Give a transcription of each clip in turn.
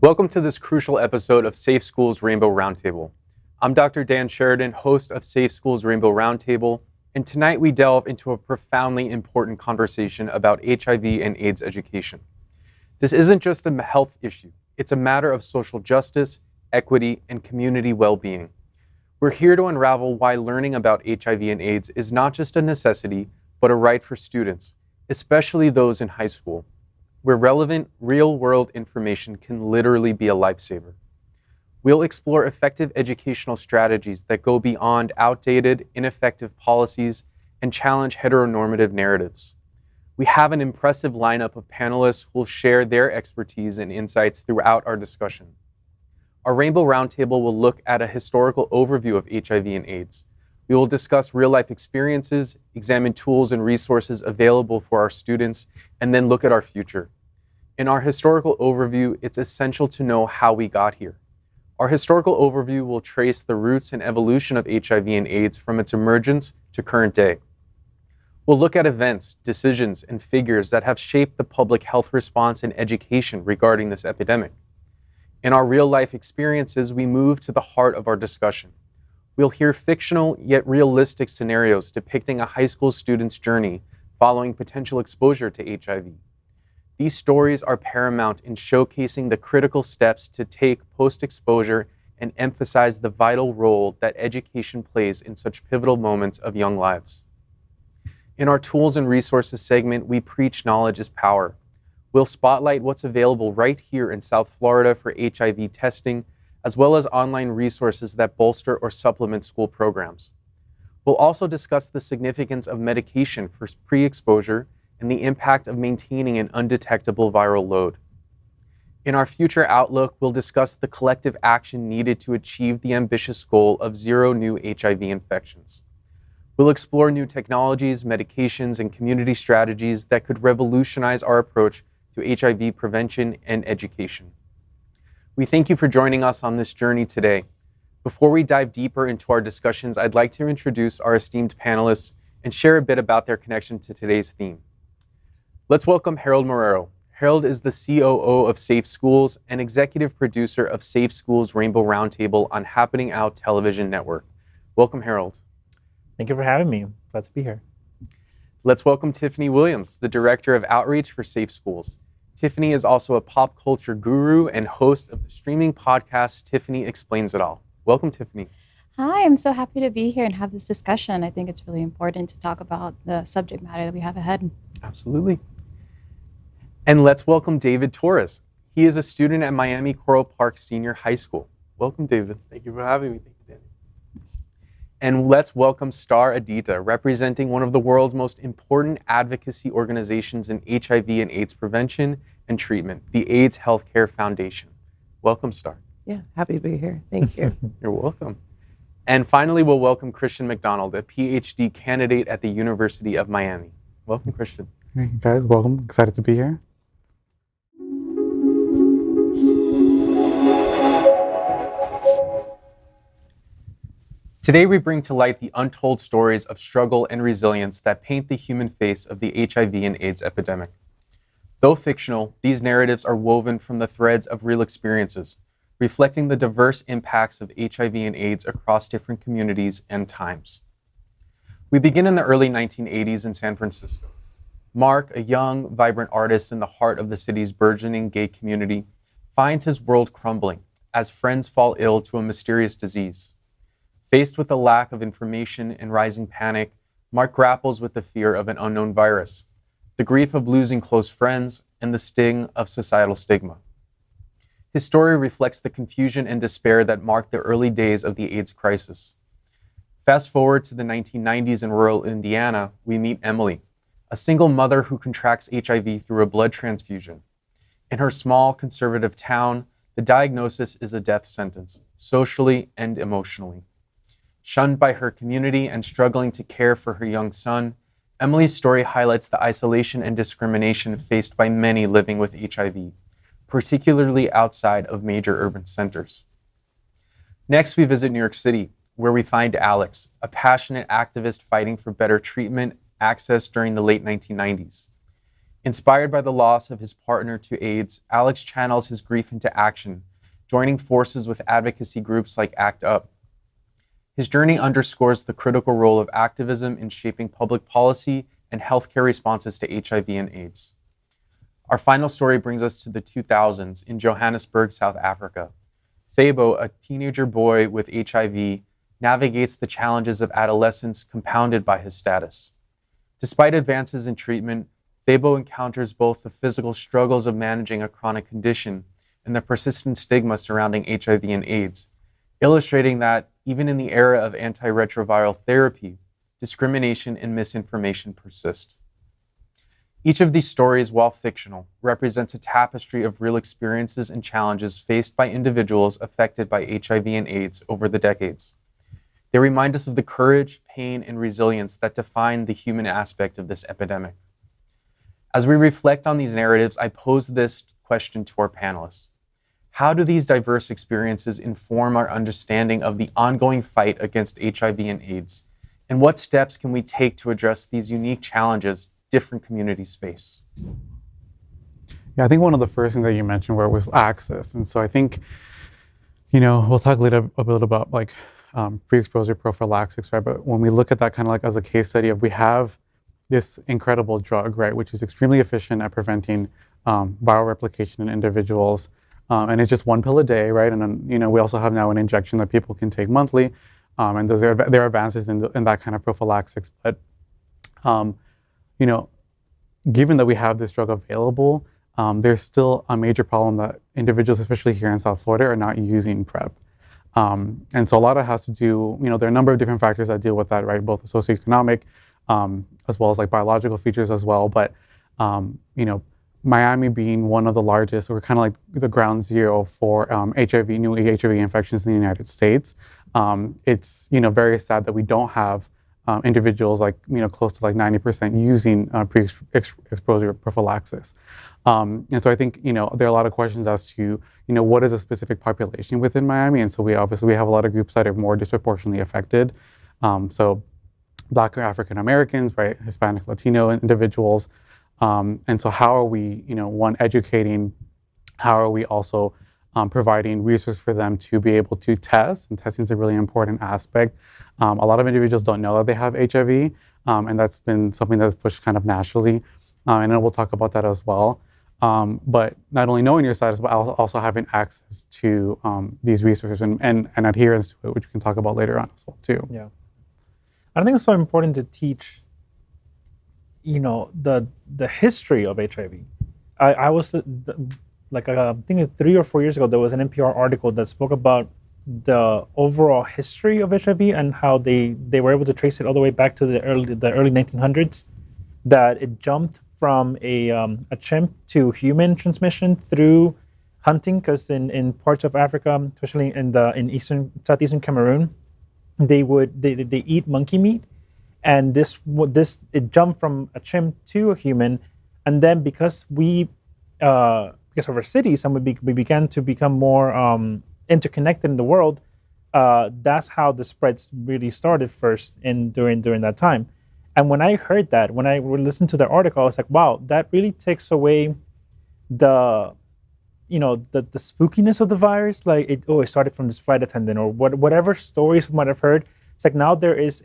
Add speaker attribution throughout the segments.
Speaker 1: Welcome to this crucial episode of Safe Schools Rainbow Roundtable. I'm Dr. Dan Sheridan, host of Safe Schools Rainbow Roundtable, and tonight we delve into a profoundly important conversation about HIV and AIDS education. This isn't just a health issue, it's a matter of social justice, equity, and community well-being. We're here to unravel why learning about HIV and AIDS is not just a necessity, but a right for students, especially those in high school, where relevant, real-world information can literally be a lifesaver. We'll explore effective educational strategies that go beyond outdated, ineffective policies and challenge heteronormative narratives. We have an impressive lineup of panelists who will share their expertise and insights throughout our discussion. Our Rainbow Roundtable will look at a historical overview of HIV and AIDS. We will discuss real-life experiences, examine tools and resources available for our students, and then look at our future. In our historical overview, it's essential to know how we got here. Our historical overview will trace the roots and evolution of HIV and AIDS from its emergence to current day. We'll look at events, decisions, and figures that have shaped the public health response and education regarding this epidemic. In our real-life experiences, we move to the heart of our discussion. We'll hear fictional yet realistic scenarios depicting a high school student's journey following potential exposure to HIV. These stories are paramount in showcasing the critical steps to take post-exposure and emphasize the vital role that education plays in such pivotal moments of young lives. In our Tools and Resources segment, we preach knowledge is power. We'll spotlight what's available right here in South Florida for HIV testing, as well as online resources that bolster or supplement school programs. We'll also discuss the significance of medication for pre-exposure and the impact of maintaining an undetectable viral load. In our future outlook, we'll discuss the collective action needed to achieve the ambitious goal of 0 new HIV infections. We'll explore new technologies, medications, and community strategies that could revolutionize our approach to HIV prevention and education. We thank you for joining us on this journey today. Before we dive deeper into our discussions, I'd like to introduce our esteemed panelists and share a bit about their connection to today's theme. Let's welcome Harold Marrero. Harold is the COO of Safe Schools and executive producer of Safe Schools Rainbow Roundtable on Happening Out Television Network. Welcome, Harold.
Speaker 2: Thank you for having me. Glad to be here.
Speaker 1: Let's welcome Tiffany Williams, the director of outreach for Safe Schools. Tiffany is also a pop culture guru and host of the streaming podcast, Tiffany Explains It All. Welcome, Tiffany.
Speaker 3: Hi, I'm so happy to be here and have this discussion. I think it's really important to talk about the subject matter that we have ahead.
Speaker 1: Absolutely. And let's welcome David Torres. He is a student at Miami Coral Park Senior High School. Welcome, David.
Speaker 4: Thank you for having me. Thank you, Danny.
Speaker 1: And let's welcome Star Aditya, representing one of the world's most important advocacy organizations in HIV and AIDS prevention and treatment, the AIDS Healthcare Foundation. Welcome, Star.
Speaker 5: Yeah, happy to be here. Thank you.
Speaker 1: You're welcome. And finally, we'll welcome Christian McDonald, a PhD candidate at the University of Miami. Welcome, Christian.
Speaker 6: Hey guys, welcome. Excited to be here.
Speaker 1: Today, we bring to light the untold stories of struggle and resilience that paint the human face of the HIV and AIDS epidemic. Though fictional, these narratives are woven from the threads of real experiences, reflecting the diverse impacts of HIV and AIDS across different communities and times. We begin in the early 1980s in San Francisco. Mark, a young, vibrant artist in the heart of the city's burgeoning gay community, finds his world crumbling as friends fall ill to a mysterious disease. Faced with a lack of information and rising panic, Mark grapples with the fear of an unknown virus, the grief of losing close friends, and the sting of societal stigma. His story reflects the confusion and despair that marked the early days of the AIDS crisis. Fast forward to the 1990s in rural Indiana, we meet Emily, a single mother who contracts HIV through a blood transfusion. In her small, conservative town, the diagnosis is a death sentence, socially and emotionally. Shunned by her community and struggling to care for her young son, Emily's story highlights the isolation and discrimination faced by many living with HIV, particularly outside of major urban centers. Next, we visit New York City, where we find Alex, a passionate activist fighting for better treatment access during the late 1990s. Inspired by the loss of his partner to AIDS, Alex channels his grief into action, joining forces with advocacy groups like ACT UP. His journey underscores the critical role of activism in shaping public policy and healthcare responses to HIV and AIDS. Our final story brings us to the 2000s in Johannesburg, South Africa. Thabo, a teenager boy with HIV, navigates the challenges of adolescence compounded by his status. Despite advances in treatment, Thabo encounters both the physical struggles of managing a chronic condition and the persistent stigma surrounding HIV and AIDS, illustrating that even in the era of antiretroviral therapy, discrimination and misinformation persist. Each of these stories, while fictional, represents a tapestry of real experiences and challenges faced by individuals affected by HIV and AIDS over the decades. They remind us of the courage, pain, and resilience that define the human aspect of this epidemic. As we reflect on these narratives, I pose this question to our panelists. How do these diverse experiences inform our understanding of the ongoing fight against HIV and AIDS? And what steps can we take to address these unique challenges different communities face?
Speaker 6: Yeah, I think one of the first things that you mentioned was access. And so I think, we'll talk later a bit about pre-exposure prophylaxis, right? But when we look at that kind of like as a case study of we have this incredible drug, right, which is extremely efficient at preventing viral replication in individuals. And it's just one pill a day, right? And then, we also have now an injection that people can take monthly. And there are advances in that kind of prophylaxis. But, given that we have this drug available, there's still a major problem that individuals, especially here in South Florida, are not using PrEP. And so a lot of it has to do, there are a number of different factors that deal with that, right? Both socioeconomic, as well as like biological features as well. But, Miami being one of the largest, we're kind of like the ground zero for new HIV infections in the United States. It's, very sad that we don't have individuals like, close to like 90% using pre-exposure prophylaxis. And so I think, there are a lot of questions as to, what is a specific population within Miami? And so we have a lot of groups that are more disproportionately affected. So Black or African Americans, right, Hispanic, Latino individuals. And so how are we, one, educating? How are we also providing resources for them to be able to test? And testing is a really important aspect. A lot of individuals don't know that they have HIV, and that's been something that's pushed kind of nationally. And then we'll talk about that as well. But not only knowing your status, but also having access to these resources and adherence to it, which we can talk about later on as well too.
Speaker 2: Yeah. I think it's so important to teach, the history of HIV. I was I think 3 or 4 years ago, there was an NPR article that spoke about the overall history of HIV and how they were able to trace it all the way back to the early 1900s. That it jumped from a chimp to human transmission through hunting, because in parts of Africa, especially in southeastern Cameroon, they eat monkey meat, and it jumped from a chimp to a human, and then because of our cities and we began to become more interconnected in the world, that's how the spreads really started first during that time. And when I heard that, when I listened to the article, I was like, wow, that really takes away the spookiness of the virus. Like it started from this flight attendant or whatever stories we might have heard. It's like now there is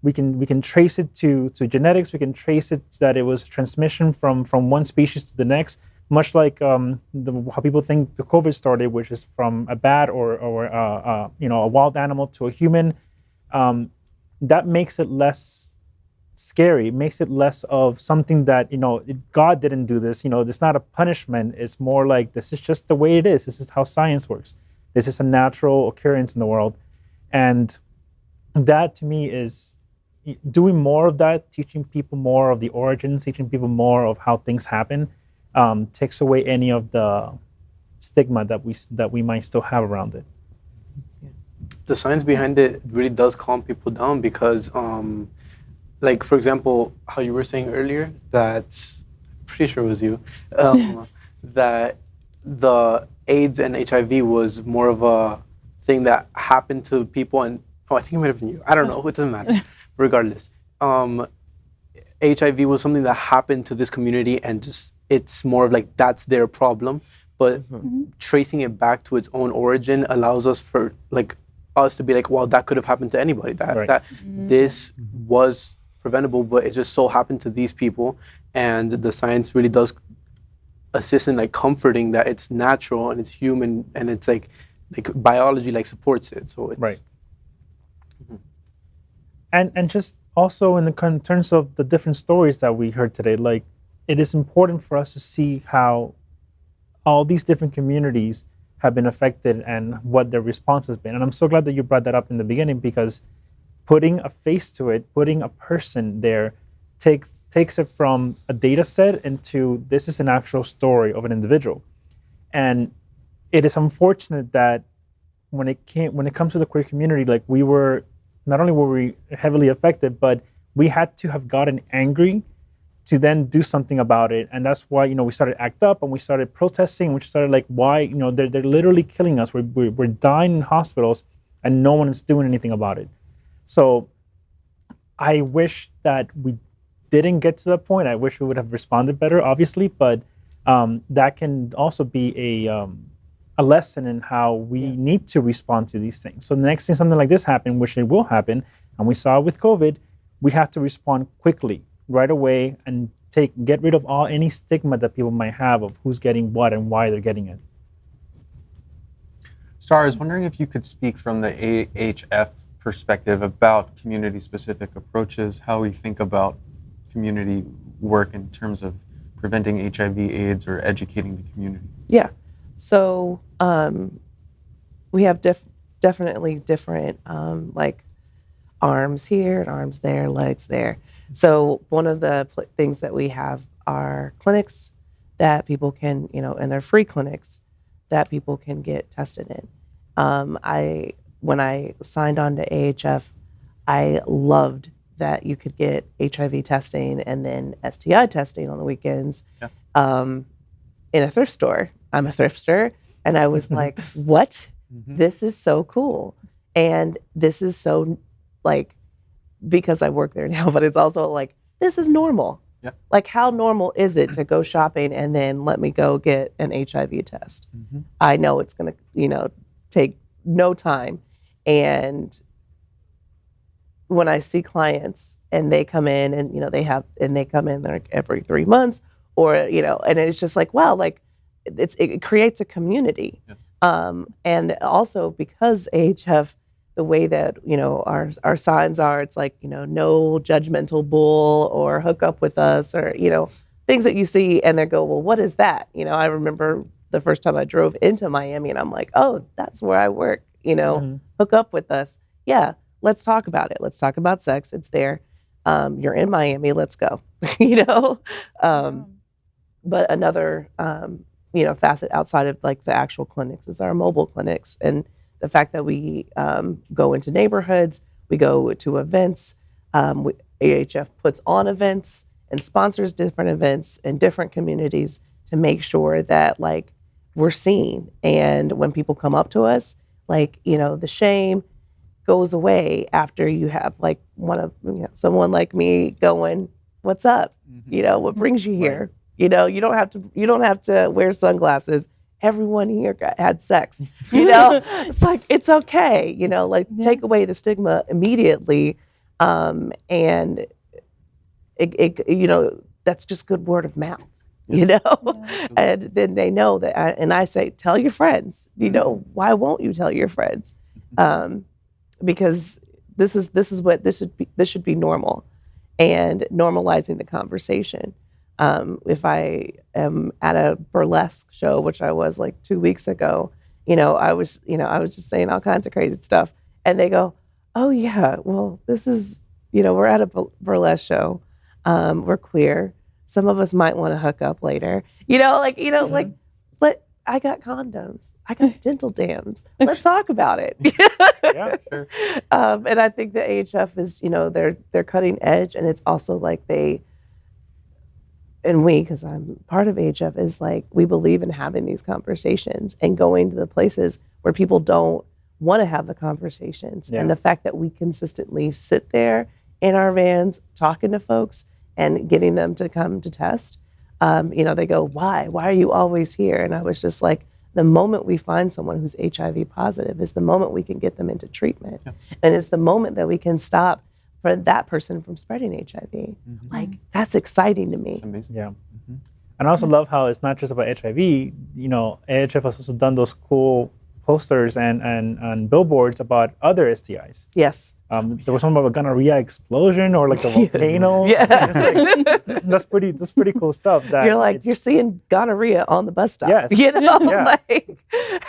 Speaker 2: we can trace it to genetics. We can trace it that it was transmission from one species to the next, much like how people think the COVID started, which is from a bat or a wild animal to a human. That makes it less scary. It makes it less of something that God didn't do this. It's not a punishment. It's more like this is just the way it is. This is how science works. This is a natural occurrence in the world, and that to me is doing more of that, teaching people more of the origins, teaching people more of how things happen, takes away any of the stigma that we might still have around it.
Speaker 4: The science behind it really does calm people down because, like for example, how you were saying earlier, that's pretty sure it was you, that the AIDS and HIV was more of a thing that happened to people, and I think it might have been you. I don't know. It doesn't matter. Regardless, HIV was something that happened to this community, and just it's more of like that's their problem. But tracing it back to its own origin allows us for like us to be like, well, that could have happened to anybody. That this was preventable, but it just so happened to these people. And the science really does assist in like comforting that it's natural and it's human, and it's like biology like supports it. So it's
Speaker 2: Right. And just also in terms of the different stories that we heard today, like it is important for us to see how all these different communities have been affected and what their response has been. And I'm so glad that you brought that up in the beginning, because putting a face to it, putting a person there takes it from a data set into this is an actual story of an individual. And it is unfortunate that when it comes to the queer community, like not only were we heavily affected, but we had to have gotten angry to then do something about it. And that's why, we started ACT UP and we started protesting. We started like, why, they're literally killing us. We're dying in hospitals and no one is doing anything about it. So I wish that we didn't get to that point. I wish we would have responded better, obviously, but that can also be a lesson in how we need to respond to these things. So the next time something like this happens, which it will happen, and we saw it with COVID, we have to respond quickly, right away, and get rid of any stigma that people might have of who's getting what and why they're getting it.
Speaker 1: Star, I was wondering if you could speak from the AHF perspective about community-specific approaches, how we think about community work in terms of preventing HIV/AIDS or educating the community.
Speaker 5: Yeah. So we have definitely different like arms here and arms there, legs there. So one of the things that we have are clinics that people can, and they're free clinics that people can get tested in. When I signed on to AHF, I loved that you could get HIV testing and then STI testing on the weekends in a thrift store. I'm a thrifter, and I was like, what? This is so cool. And this is so, like, because I work there now, but it's also like, this is normal.
Speaker 1: Yeah.
Speaker 5: Like, how normal is it to go shopping and then let me go get an HIV test? I know it's going to, take no time. And when I see clients and they come in and, they come in like every 3 months or, and it's just like, wow, like it creates a community.
Speaker 1: Yes.
Speaker 5: And also because AHF, the way that, our signs are, it's like, no judgmental bull or hook up with us or, things that you see and they go, well, what is that? I remember the first time I drove into Miami and I'm like, oh, that's where I work, hook up with us. Yeah, let's talk about it. Let's talk about sex. It's there. You're in Miami, let's go, But another, facet outside of like the actual clinics is our mobile clinics. And the fact that we go into neighborhoods, we go to events, AHF puts on events and sponsors different events in different communities to make sure that like we're seen. And when people come up to us, like, the shame goes away after you have like someone like me going, what's up? What brings you here?
Speaker 2: Right.
Speaker 5: You don't have to wear sunglasses. Everyone here had sex. It's like, it's okay. Take away the stigma immediately. And it that's just good word of mouth, and then they know that, and I say, tell your friends, why won't you tell your friends? Because this should be normal, and normalizing the conversation. If I am at a burlesque show, which I was like 2 weeks ago, I was just saying all kinds of crazy stuff, and they go, oh yeah, well, this is, we're at a burlesque show, we're queer. Some of us might want to hook up later, like, but I got condoms, I got dental dams. Let's talk about it.
Speaker 2: Yeah, sure.
Speaker 5: And I think the AHF is, they're cutting edge, and it's also like because I'm part of AHF, is like we believe in having these conversations and going to the places where people don't want to have the conversations.
Speaker 2: Yeah.
Speaker 5: And the fact that we consistently sit there in our vans talking to folks and getting them to come to test. They go, why are you always here? And I was just like, the moment we find someone who's HIV positive is the moment we can get them into treatment. Yeah. And it's the moment that we can stop for that person from spreading HIV. Mm-hmm. Like, that's exciting to me.
Speaker 2: That's amazing. Yeah. Mm-hmm. And I also love how it's not just about HIV. AHF has also done those cool posters and billboards about other STIs.
Speaker 5: Yes.
Speaker 2: There was something about a gonorrhea explosion or like a volcano.
Speaker 5: Yeah.
Speaker 2: That's pretty cool stuff. That
Speaker 5: you're seeing gonorrhea on the bus stop.
Speaker 2: Yes.
Speaker 5: Yes.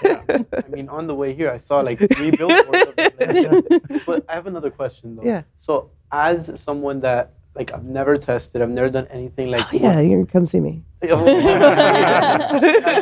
Speaker 4: I mean, on the way here, I saw like 3 billboards of it. But I have another question though.
Speaker 5: Yeah.
Speaker 4: So as someone that, like, I've never tested, I've never done anything like.
Speaker 5: Oh, yeah, you can come see me.
Speaker 4: I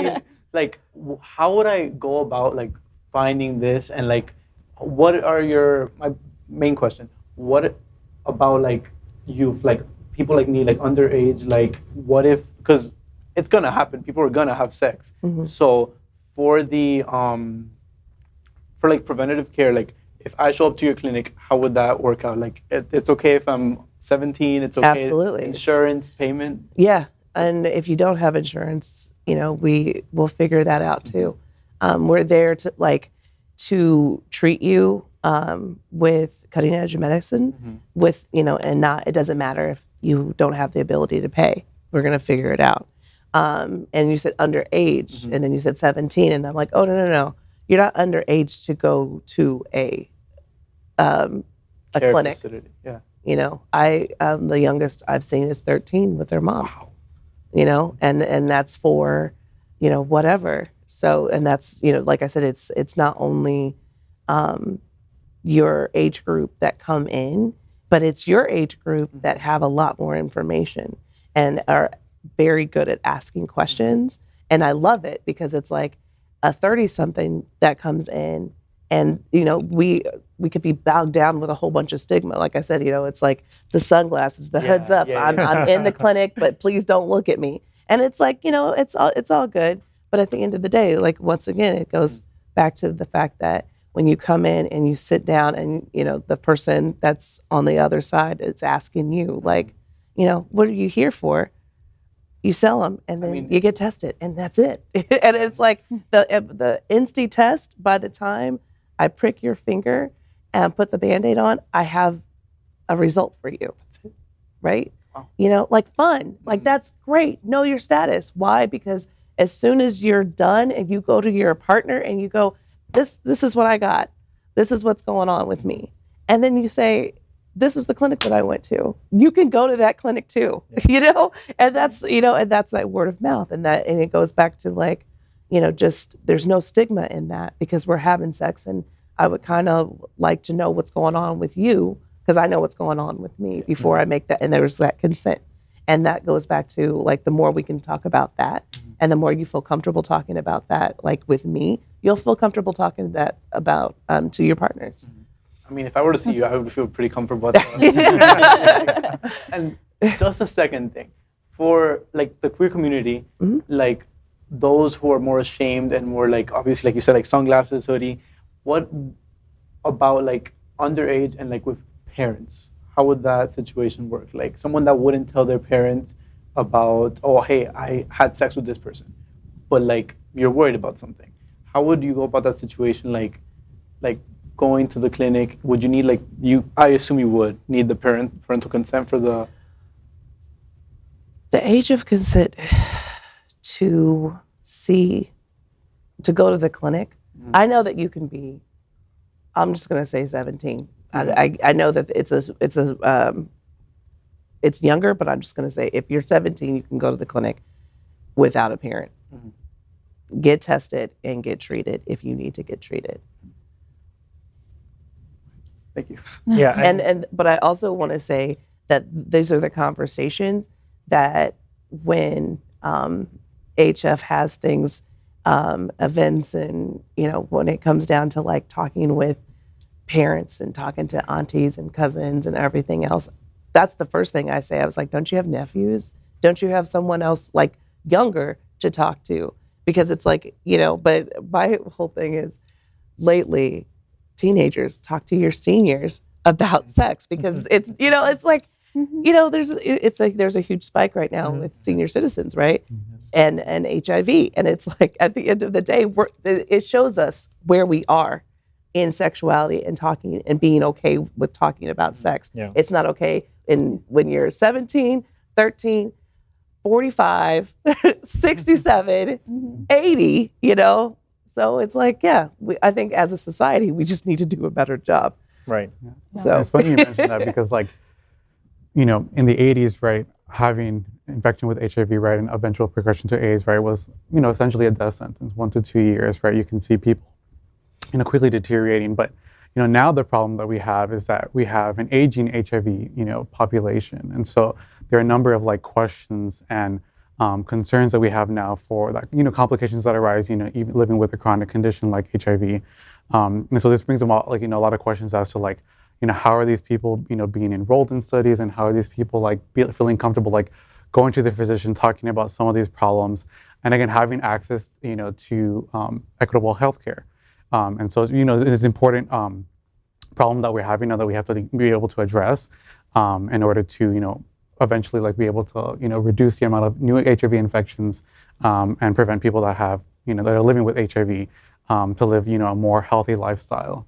Speaker 4: mean, like, how would I go about like finding this, and like, what are my main question? What about like youth, like people like me, like underage, like what if, because it's gonna happen, people are gonna have sex. Mm-hmm. So for the for like preventative care, like if I show up to your clinic, how would that work out? Like it's okay if I'm 17, it's okay.
Speaker 5: Absolutely.
Speaker 4: Insurance, payment?
Speaker 5: Yeah. And if you don't have insurance, we will figure that out too. We're there to treat you with cutting edge medicine, with, it doesn't matter if you don't have the ability to pay. We're going to figure it out. And you said underage, and then you said 17, and I'm like, oh, no. You're not underage to go to a clinic.
Speaker 4: Facility. Yeah.
Speaker 5: The youngest I've seen is 13 with their mom. Wow. And that's for, whatever. So, and that's, like I said, it's not only your age group that come in, but it's your age group that have a lot more information and are very good at asking questions. And I love it because it's like a 30-something that comes in and, we could be bowed down with a whole bunch of stigma. Like I said, it's like the sunglasses, the hoods up. Yeah. I'm in the clinic, but please don't look at me. And it's like, it's all good. But at the end of the day, like, once again, it goes back to the fact that when you come in and you sit down and, the person that's on the other side is asking you, like, what are you here for? You sell them and then you get tested and that's it. And it's like the Insti test, by the time I prick your finger and put the Band-Aid on, I have a result for you, right? Wow. Like fun, like that's great. Know your status. Why? Because as soon as you're done and you go to your partner and you go, this is what I got. This is what's going on with me. And then you say, this is the clinic that I went to. You can go to that clinic too, and that's, and that's that word of mouth. And it goes back to like, just there's no stigma in that because we're having sex. And I would kind of like to know what's going on with you because I know what's going on with me before I make that. And there's that consent. And that goes back to like, the more we can talk about that and the more you feel comfortable talking about that, like with me, you'll feel comfortable talking that about to your partners.
Speaker 4: I mean, if I were to see you, I would feel pretty comfortable. And just a second thing, for like the queer community, like those who are more ashamed and more like, obviously, like you said, like sunglasses, hoodie, what about like underage and like with parents? How would that situation work? Like someone that wouldn't tell their parents about, oh, hey, I had sex with this person, but like you're worried about something. How would you go about that situation? Like going to the clinic, would you need I assume you would need the parental consent for the
Speaker 5: age of consent to go to the clinic. I know that you can be, I'm just going to say 17. I know that it's younger, but I'm just going to say if you're 17, you can go to the clinic without a parent. Get tested and get treated if you need to get treated.
Speaker 4: Thank you.
Speaker 2: Yeah.
Speaker 5: But I also want to say that these are the conversations that when HF has things, events, and when it comes down to like talking with parents and talking to aunties and cousins and everything else, that's the first thing I say. I was like, don't you have nephews? Don't you have someone else like younger to talk to? Because it's like, but my whole thing is lately, teenagers talk to your seniors about sex because it's, it's like, You know, it's like there's a huge spike right now with senior citizens, right? And HIV, and it's like at the end of the day, it shows us where we are in sexuality and talking and being okay with talking about sex.
Speaker 2: Yeah.
Speaker 5: It's not okay when you're 17, 13, 45, 67, 80, you know? So it's like, yeah, I think as a society, we just need to do a better job.
Speaker 2: Right.
Speaker 5: So
Speaker 6: It's funny you mentioned that because, like, you know, in the 80s, right, having infection with HIV, right, and eventual progression to AIDS, right, was, you know, essentially a death sentence, 1 to 2 years, right? You can see people, you know, quickly deteriorating. But, you know, now the problem that we have is that we have an aging HIV, you know, population. And so there are a number of, like, questions and concerns that we have now for, like, you know, complications that arise, you know, even living with a chronic condition like HIV. And so this brings about, like, you know, a lot of questions as to, like, you know, how are these people, you know, being enrolled in studies, and how are these people, like, feeling comfortable, like, going to the physician, talking about some of these problems, and again, having access, you know, to equitable healthcare. And so, you know, it's an important problem that we're having now that we have to be able to address in order to, you know, eventually, like, be able to, you know, reduce the amount of new HIV infections and prevent people that have, you know, that are living with HIV to live, you know, a more healthy lifestyle.